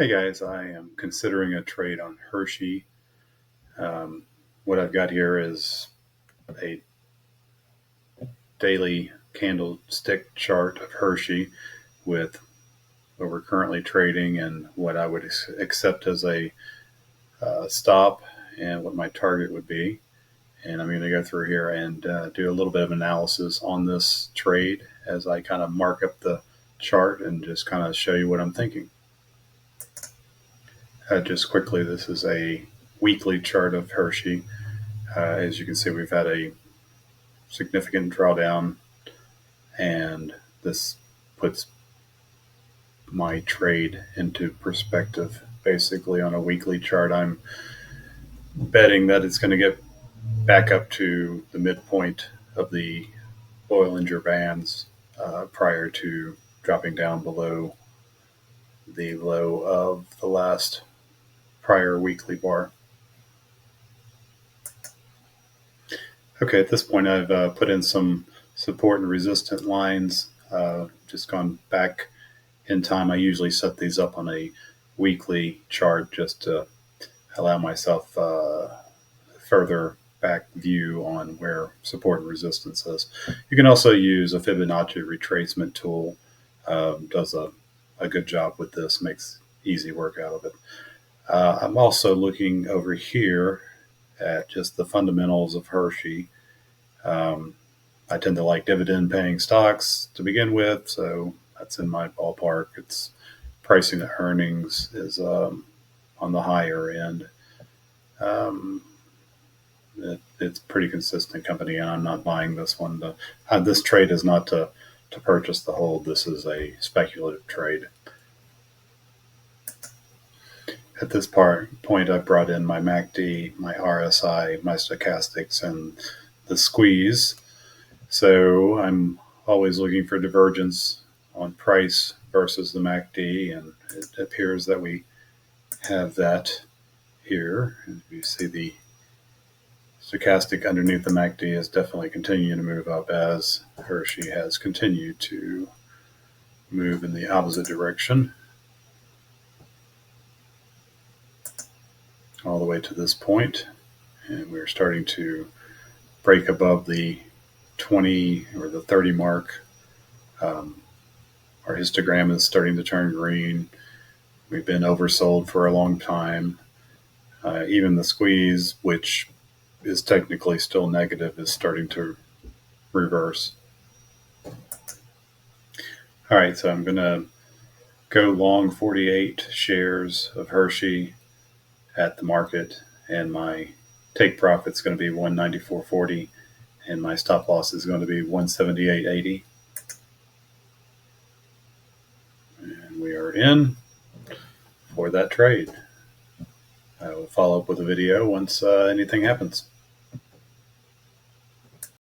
Hey guys, I am considering a trade on Hershey. What I've got here is a daily candlestick chart of Hershey with what we're currently trading and what I would accept as a stop and what my target would be. And I'm going to go through here and do a little bit of analysis on this trade as I kind of mark up the chart and just kind of show you what I'm thinking. Just quickly, this is a weekly chart of Hershey. As you can see, we've had a significant drawdown, and this puts my trade into perspective. Basically, on a weekly chart, I'm betting that it's going to get back up to the midpoint of the Bollinger Bands prior to dropping down below the low of the last prior weekly bar. Okay, at this point, I've put in some support and resistant lines, just gone back in time. I usually set these up on a weekly chart just to allow myself further back view on where support and resistance is. You can also use a Fibonacci retracement tool. Does a good job with this, makes easy work out of it. I'm also looking over here at just the fundamentals of Hershey. I tend to like dividend paying stocks to begin with, so that's in my ballpark. It's pricing to earnings is on the higher end. Um, it's pretty consistent company, and I'm not buying this one. This trade is not to purchase the hold. This is a speculative trade. At this point, I brought in my MACD, my RSI, my stochastics, and the squeeze. So I'm always looking for divergence on price versus the MACD, and it appears that we have that here. And you see the stochastic underneath the MACD is definitely continuing to move up as Hershey has continued to move in the opposite direction all the way to this point. And we're starting to break above the 20 or the 30 mark. Our histogram is starting to turn green. We've been oversold for a long time. Even the squeeze, which is technically still negative, is starting to reverse. All right, so I'm going to go long 48 shares of Hershey at the market, and my take profit is going to be 194.40, and my stop loss is going to be 178.80. And we are in for that trade. I will follow up with a video once anything happens.